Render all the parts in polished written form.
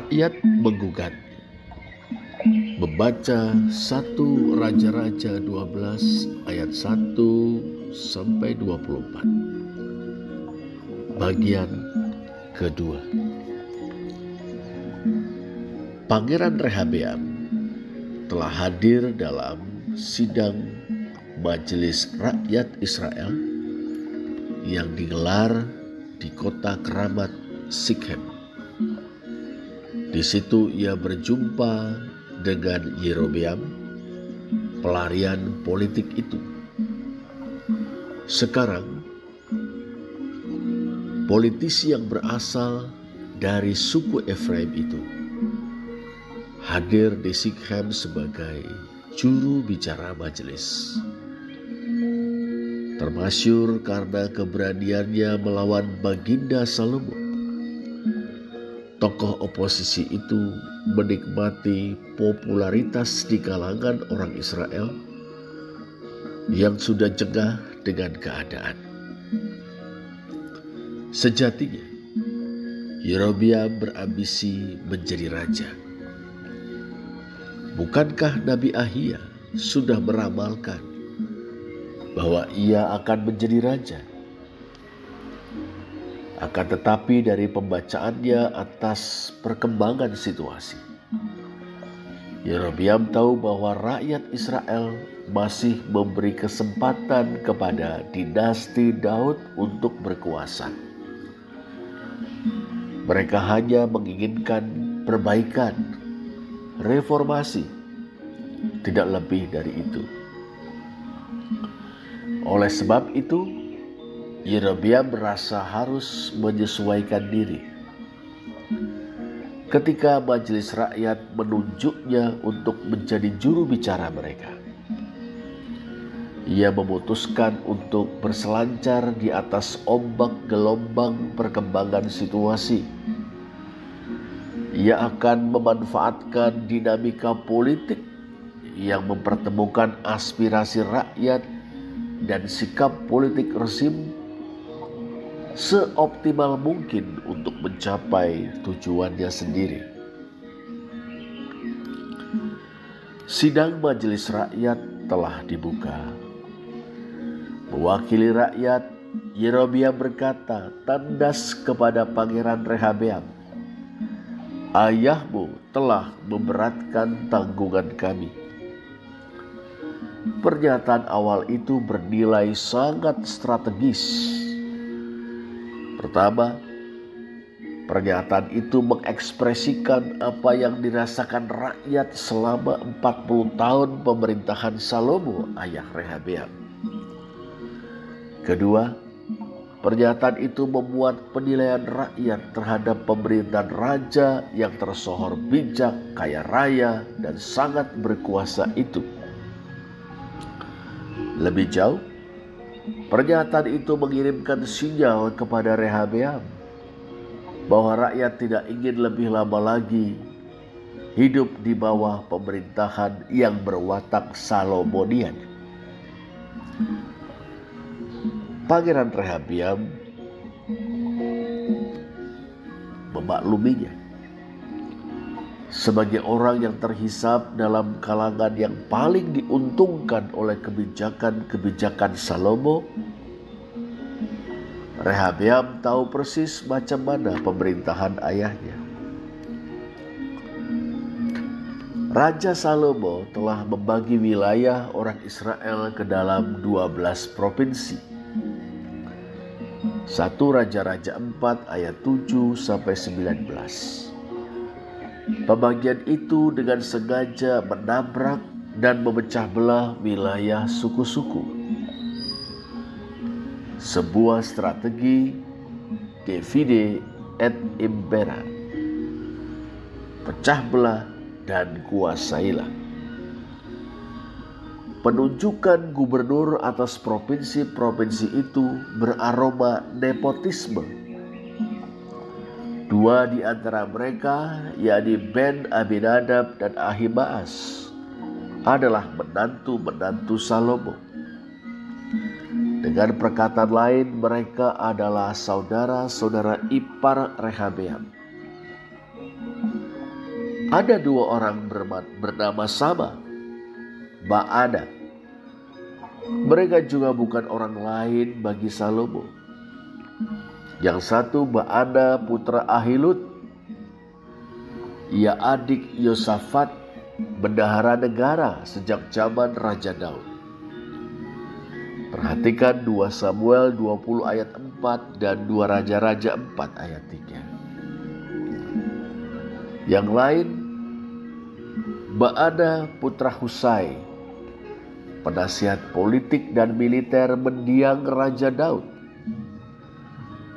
Rakyat menggugat. Membaca 1 Raja-Raja 12 ayat 1 sampai 24. Bagian kedua. Pangeran Rehabeam telah hadir dalam sidang Majelis Rakyat Israel yang digelar di kota keramat Sikhem. Di situ ia berjumpa dengan Yerobeam, pelarian politik itu. Sekarang, politisi yang berasal dari suku Efraim itu hadir di Sikhem sebagai juru bicara majelis. Termasyur karena keberaniannya melawan Baginda Salomo. Tokoh oposisi itu menikmati popularitas di kalangan orang Israel yang sudah jengah dengan keadaan. Sejatinya, Yerobeam berambisi menjadi raja. Bukankah Nabi Ahia sudah meramalkan bahwa ia akan menjadi raja? Akan tetapi dari pembacaannya atas perkembangan situasi, Yerobeam tahu bahwa rakyat Israel masih memberi kesempatan kepada dinasti Daud untuk berkuasa. Mereka hanya menginginkan perbaikan, reformasi, tidak lebih dari itu. Oleh sebab itu, Yerobeam merasa harus menyesuaikan diri. Ketika majelis rakyat menunjuknya untuk menjadi juru bicara mereka, ia memutuskan untuk berselancar di atas ombak gelombang perkembangan situasi. Ia akan memanfaatkan dinamika politik yang mempertemukan aspirasi rakyat dan sikap politik rezim seoptimal mungkin untuk mencapai tujuannya sendiri. Sidang majelis rakyat telah dibuka. Mewakili rakyat, Yerobeam berkata tandas kepada Pangeran Rehabeam, "Ayahmu telah memberatkan tanggungan kami." Pernyataan awal itu bernilai sangat strategis. Pertama, pernyataan itu mengekspresikan apa yang dirasakan rakyat selama 40 tahun pemerintahan Salomo, ayah Rehabeam. Kedua, pernyataan itu memuat penilaian rakyat terhadap pemerintahan raja yang tersohor bijak, kaya raya, dan sangat berkuasa itu. Lebih jauh, pernyataan itu mengirimkan sinyal kepada Rehabeam bahwa rakyat tidak ingin lebih lama lagi hidup di bawah pemerintahan yang berwatak Salomonian. Pangeran Rehabeam memakluminya. Sebagai orang yang terhisap dalam kalangan yang paling diuntungkan oleh kebijakan-kebijakan Salomo, Rehabeam tahu persis macam mana pemerintahan ayahnya. Raja Salomo telah membagi wilayah orang Israel ke dalam 12 provinsi. 1 Raja-Raja 4 ayat 7 sampai 19. Pembagian itu dengan sengaja menabrak dan memecah belah wilayah suku-suku. Sebuah strategi divide et impera. Pecah belah dan kuasailah. Penunjukan gubernur atas provinsi-provinsi itu beraroma nepotisme. 2 di antara mereka, yakni Ben Abinadab dan Ahimaas, adalah menantu-menantu Salomo. Dengan perkataan lain, mereka adalah saudara-saudara ipar Rehabeam. Ada dua orang bernama sama, Baada. Mereka juga bukan orang lain bagi Salomo. Yang satu Baada putra Ahilud, ia adik Yosafat, bendahara negara sejak zaman Raja Daud. Perhatikan 2 Samuel 20 ayat 4 dan 2 Raja-Raja 4 ayat 3. Yang lain, Baada putra Husai, penasihat politik dan militer mendiang Raja Daud.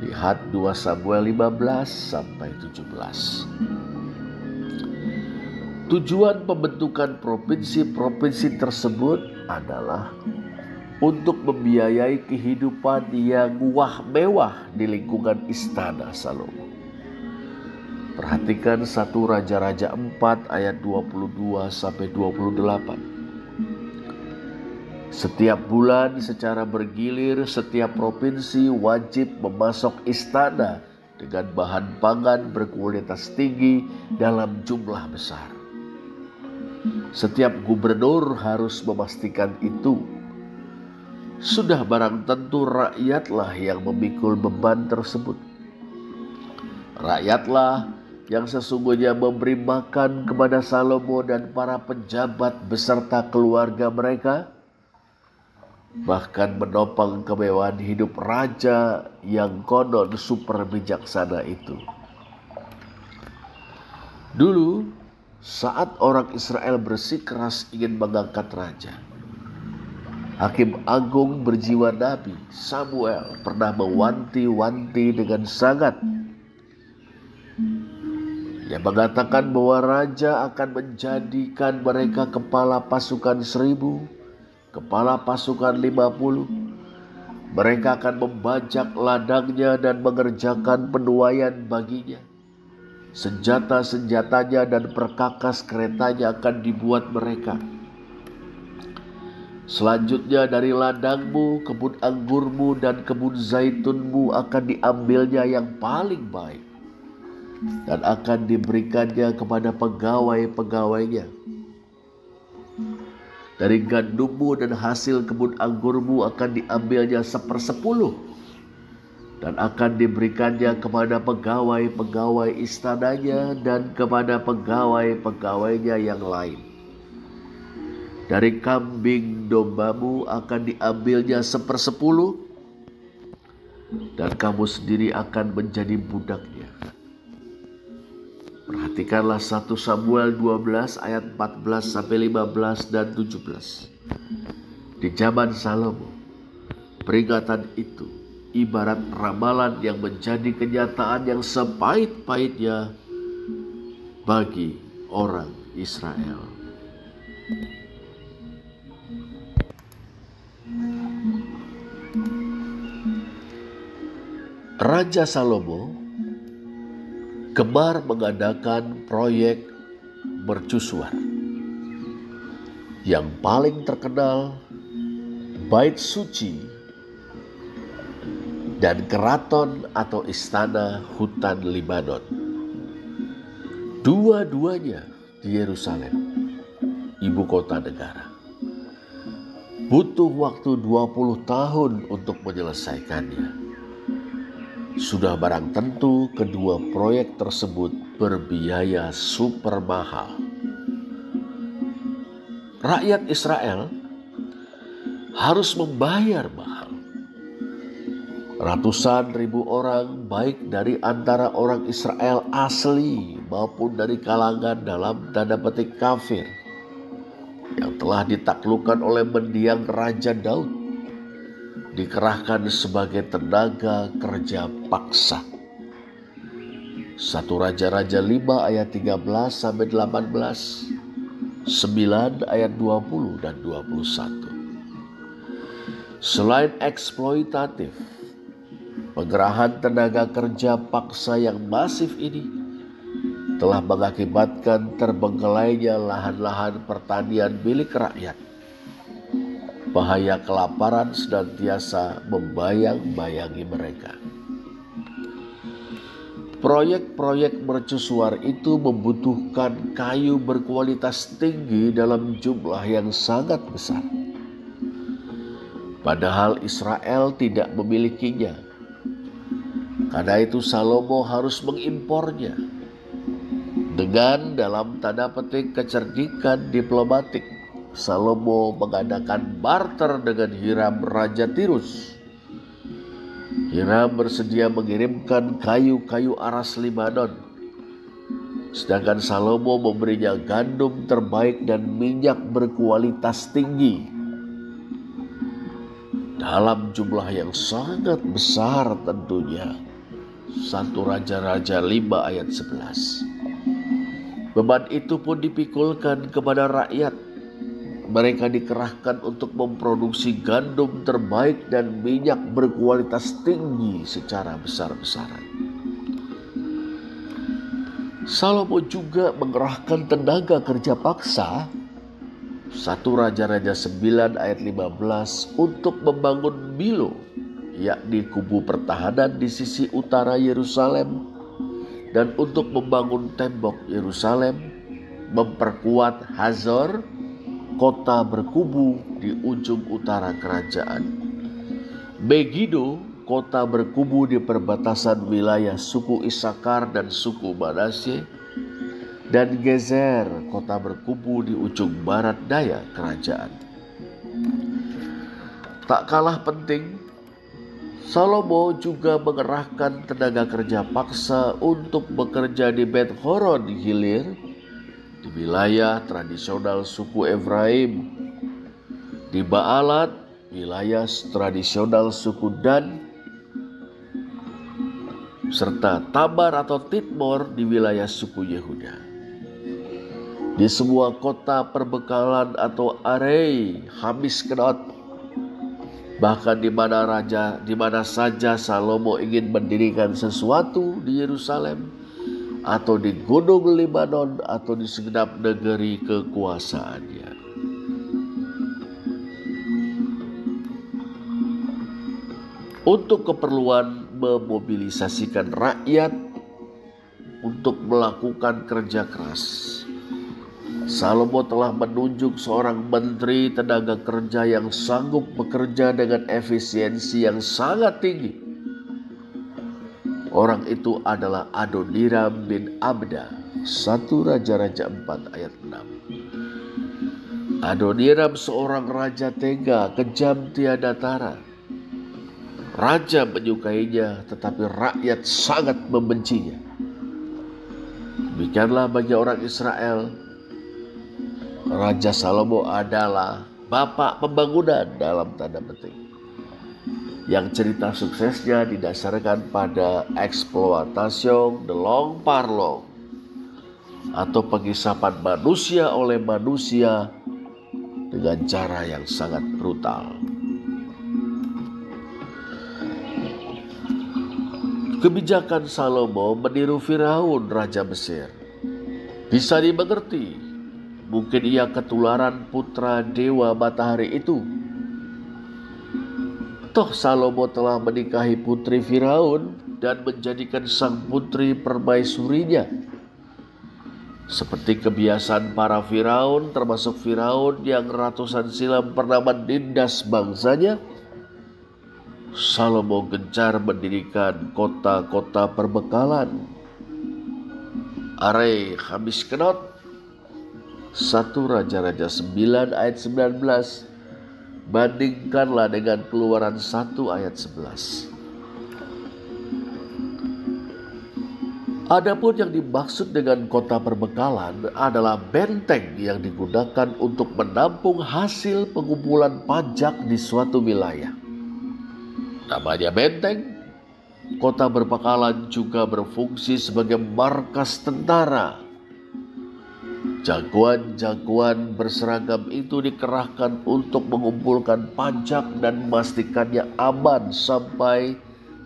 Lihat 2 Samuel 15 sampai 17. Tujuan pembentukan provinsi-provinsi tersebut adalah untuk membiayai kehidupan yang mewah di lingkungan istana Salomo. Perhatikan 1 Raja-Raja 4 ayat 22 sampai 28. Setiap bulan secara bergilir setiap provinsi wajib memasok istana dengan bahan pangan berkualitas tinggi dalam jumlah besar. Setiap gubernur harus memastikan itu. Sudah barang tentu rakyatlah yang memikul beban tersebut. Rakyatlah yang sesungguhnya memberi makan kepada Salomo dan para pejabat beserta keluarga mereka, bahkan menopang kemewahan hidup raja yang konon super bijaksana itu. Dulu, saat orang Israel bersikeras ingin mengangkat raja, Hakim Agung berjiwa nabi Samuel pernah mewanti-wanti dengan sangat. Ia mengatakan bahwa raja akan menjadikan mereka kepala pasukan 1000, kepala pasukan 50. Mereka akan membajak ladangnya dan mengerjakan penuaian baginya. Senjata-senjatanya dan perkakas keretanya akan dibuat mereka. Selanjutnya dari ladangmu, kebun anggurmu dan kebun zaitunmu akan diambilnya yang paling baik dan akan diberikannya kepada pegawai-pegawainya. Dari gandummu dan hasil kebun anggurmu akan diambilnya 1/10 dan akan diberikannya kepada pegawai-pegawai istananya dan kepada pegawai-pegawainya yang lain. Dari kambing dombamu akan diambilnya 1/10 dan kamu sendiri akan menjadi budaknya. Perhatikanlah 1 Samuel 12 ayat 14 sampai 15 dan 17. Di zaman Salomo, peringatan itu ibarat ramalan yang menjadi kenyataan yang sepahit-pahitnya bagi orang Israel. Raja Salomo gemar mengadakan proyek mercusuar. Yang paling terkenal Bait Suci dan keraton atau istana hutan Libanon. Dua-duanya di Yerusalem, ibu kota negara. Butuh waktu 20 tahun untuk menyelesaikannya. Sudah barang tentu kedua proyek tersebut berbiaya super mahal. Rakyat Israel harus membayar mahal. Ratusan ribu orang baik dari antara orang Israel asli maupun dari kalangan dalam tanda petik kafir yang telah ditaklukkan oleh mendiang Raja Daud dikerahkan sebagai tenaga kerja paksa. 1 Raja-Raja 5 ayat 13 sampai 18, 9 ayat 20 dan 21. Selain eksploitatif, pengerahan tenaga kerja paksa yang masif ini telah mengakibatkan terbengkelainya lahan-lahan pertanian milik rakyat. Bahaya kelaparan senantiasa membayang-bayangi mereka. Proyek-proyek mercusuar itu membutuhkan kayu berkualitas tinggi dalam jumlah yang sangat besar. Padahal Israel tidak memilikinya. Karena itu Salomo harus mengimpornya. Dengan dalam tanda petik kecerdikan diplomatik, Salomo mengadakan barter dengan Hiram Raja Tirus. Hiram bersedia mengirimkan kayu-kayu aras Libanon, sedangkan Salomo memberinya gandum terbaik dan minyak berkualitas tinggi dalam jumlah yang sangat besar tentunya. 1 Raja-Raja 5 ayat 11. Beban itu pun dipikulkan kepada rakyat. Mereka dikerahkan untuk memproduksi gandum terbaik dan minyak berkualitas tinggi secara besar-besaran. Salomo juga mengerahkan tenaga kerja paksa 1 Raja-Raja 9 ayat 15 untuk membangun Milo, yakni kubu pertahanan di sisi utara Yerusalem, dan untuk membangun tembok Yerusalem, memperkuat Hazor, kota berkubu di ujung utara kerajaan, Megido, kota berkubu di perbatasan wilayah suku Isakar dan suku Manasye, dan Gezer, kota berkubu di ujung barat daya kerajaan. Tak kalah penting, Salomo juga mengerahkan tenaga kerja paksa untuk bekerja di Bet Horon Hilir, di wilayah tradisional suku Efraim, di Baalat, wilayah tradisional suku Dan, serta Tabar atau Tidmor di wilayah suku Yehuda. Di semua kota perbekalan atau Arei, Hamiskenot, bahkan di mana saja Salomo ingin mendirikan sesuatu di Yerusalem, atau di gunung Libanon, atau di segenap negeri kekuasaannya. Untuk keperluan memobilisasikan rakyat untuk melakukan kerja keras, Salomo telah menunjuk seorang menteri tenaga kerja yang sanggup bekerja dengan efisiensi yang sangat tinggi. Orang itu adalah Adoniram bin Abda, 1 Raja-Raja 4 ayat 6. Adoniram seorang raja tega, kejam tiada tara. Raja menyukainya, tetapi rakyat sangat membencinya. Demikianlah bagi orang Israel, Raja Salomo adalah bapak pembangunan dalam tanda petik, yang cerita suksesnya didasarkan pada eksploitasi de long par long, atau pengisapan manusia oleh manusia dengan cara yang sangat brutal. Kebijakan Salomo meniru Firaun, raja Mesir, bisa dimengerti. Mungkin ia ketularan putra dewa matahari itu. Toh Salomo telah menikahi putri Firaun dan menjadikan sang putri permaisurinya. Seperti kebiasaan para Firaun, termasuk Firaun yang ratusan silam pernah menindas bangsanya, Salomo gencar mendirikan kota-kota perbekalan. Arei Hamiskenot, 1 Raja-Raja 9 ayat 19, bandingkanlah dengan Keluaran 1 ayat 11. Adapun yang dimaksud dengan kota perbekalan adalah benteng yang digunakan untuk menampung hasil pengumpulan pajak di suatu wilayah. Namanya benteng. Kota perbekalan juga berfungsi sebagai markas tentara. Jagoan-jagoan berseragam itu dikerahkan untuk mengumpulkan pajak dan memastikannya aman sampai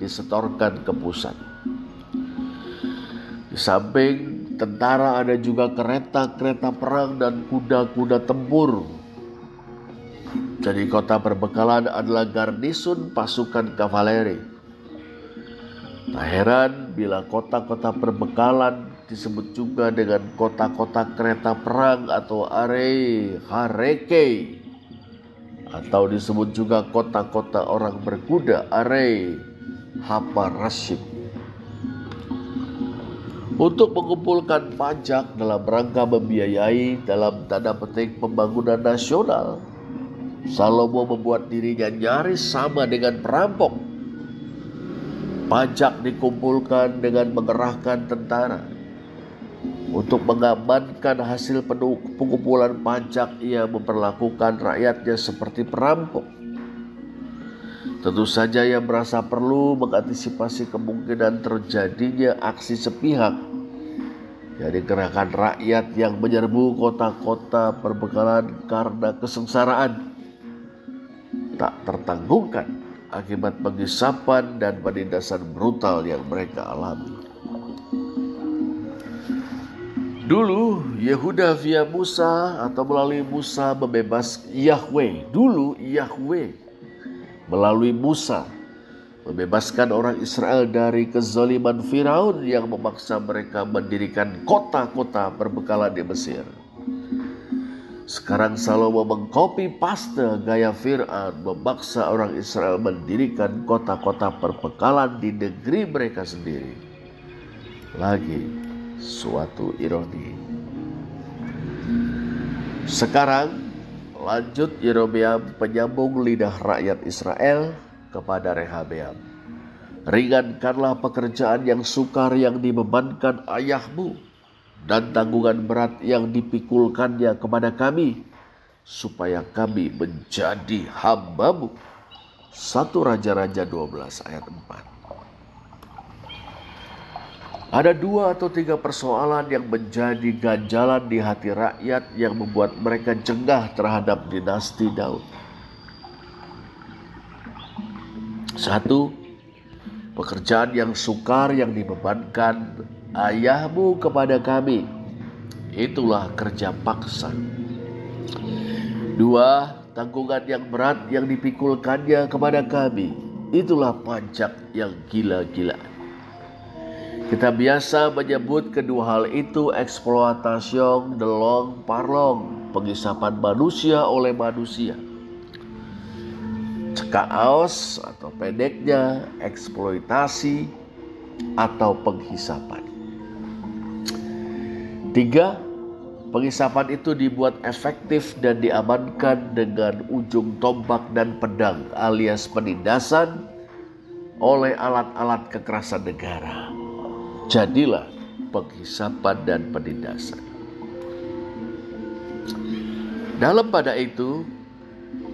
disetorkan ke pusat. Di samping tentara ada juga kereta-kereta perang dan kuda-kuda tempur. Jadi kota perbekalan adalah garnisun pasukan kavaleri. Tak heran bila kota-kota perbekalan disebut juga dengan kota-kota kereta perang atau hareke, atau disebut juga kota-kota orang berkuda haparashim. Untuk mengumpulkan pajak dalam rangka membiayai dalam tanda petik pembangunan nasional, Salomo membuat dirinya nyaris sama dengan perampok. Pajak dikumpulkan dengan mengerahkan tentara. Untuk mengamankan hasil pengumpulan pajak, ia memperlakukan rakyatnya seperti perampok. Tentu saja ia merasa perlu mengantisipasi kemungkinan terjadinya aksi sepihak, yakni gerakan rakyat yang menyerbu kota-kota perbekalan karena kesengsaraan tak tertanggungkan akibat pengisapan dan penindasan brutal yang mereka alami. Dulu Yehuda via Musa atau melalui Musa Yahweh melalui Musa membebaskan orang Israel dari kezaliman Firaun yang memaksa mereka mendirikan kota-kota perbekalan di Mesir. Sekarang Salomo mengcopy paste gaya Fir'aun, memaksa orang Israel mendirikan kota-kota perbekalan di negeri mereka sendiri. Lagi suatu ironi. Sekarang lanjut Yerobeam penyambung lidah rakyat Israel kepada Rehabeam. Ringankanlah pekerjaan yang sukar yang dibebankan ayahmu, dan tanggungan berat yang dipikulkannya kepada kami, supaya kami menjadi hamba-Mu. 1 Raja-Raja 12 ayat 4. Ada 2 atau 3 persoalan yang menjadi ganjalan di hati rakyat yang membuat mereka jengah terhadap dinasti Daud. 1. Pekerjaan yang sukar yang dibebankan ayahmu kepada kami, itulah kerja paksa. 2. Tanggungan yang berat yang dipikulkannya kepada kami, itulah pajak yang gila-gilaan. Kita biasa menyebut kedua hal itu eksploitation delong parlong, pengisapan manusia oleh manusia. Cekaos atau pendeknya eksploitasi atau penghisapan. 3. Pengisapan itu dibuat efektif dan diamankan dengan ujung tombak dan pedang alias penindasan oleh alat-alat kekerasan negara. Jadilah penghisapan dan penindasan. Dalam pada itu,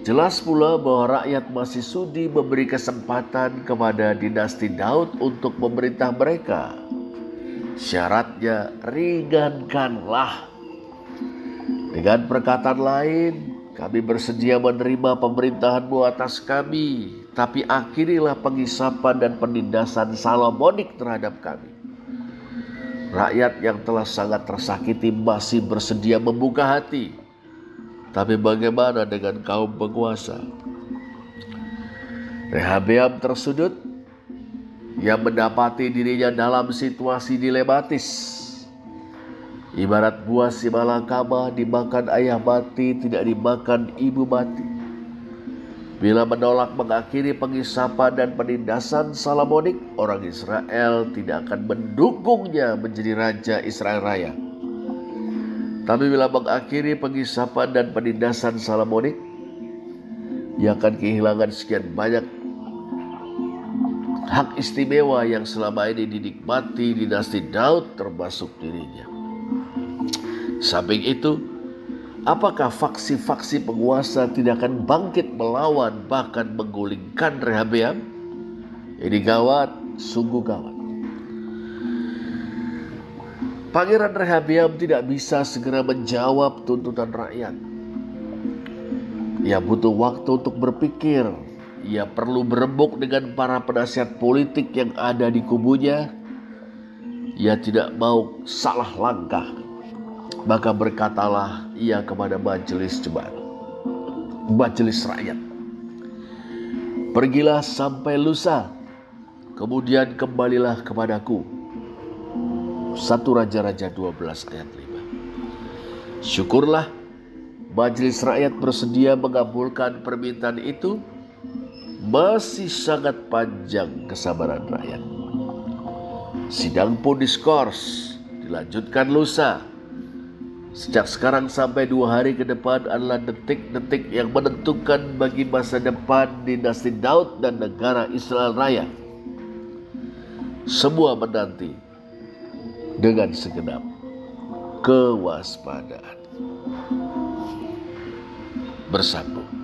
jelas pula bahwa rakyat masih sudi memberi kesempatan kepada dinasti Daud untuk memerintah mereka. Syaratnya ringankanlah. Dengan perkataan lain, kami bersedia menerima pemerintahan-Mu atas kami, tapi akhirilah pengisapan dan penindasan Salomonik terhadap kami. Rakyat yang telah sangat tersakiti masih bersedia membuka hati. Tapi bagaimana dengan kaum penguasa? Rehabeam tersudut. Ia mendapati dirinya dalam situasi dilematis. Ibarat buah si malakama dimakan ayah mati, tidak dimakan ibu mati. Bila menolak mengakhiri pengisapan dan penindasan Salomonik, orang Israel tidak akan mendukungnya menjadi raja Israel Raya. Tapi bila mengakhiri pengisapan dan penindasan Salomonik, ia akan kehilangan sekian banyak hak istimewa yang selama ini dinikmati dinasti Daud termasuk dirinya. Samping itu, apakah faksi-faksi penguasa tidak akan bangkit melawan bahkan menggulingkan Rehabeam? Ini gawat, sungguh gawat. Pangeran Rehabeam tidak bisa segera menjawab tuntutan rakyat. Ia butuh waktu untuk berpikir. Ia perlu berembuk dengan para penasihat politik yang ada di kubunya. Ia tidak mau salah langkah. Maka berkatalah ia kepada majelis jemaat, majelis rakyat. Pergilah sampai lusa kemudian kembalilah kepadaku. 1 Raja-Raja 12 ayat 5. Syukurlah majelis rakyat bersedia mengabulkan permintaan itu. Masih sangat panjang kesabaran rakyat. Sidang pun diskors, dilanjutkan lusa. Sejak sekarang sampai 2 hari ke depan adalah detik-detik yang menentukan bagi masa depan dinasti Daud dan negara Israel Raya. Semua menanti dengan segenap kewaspadaan. Bersambung.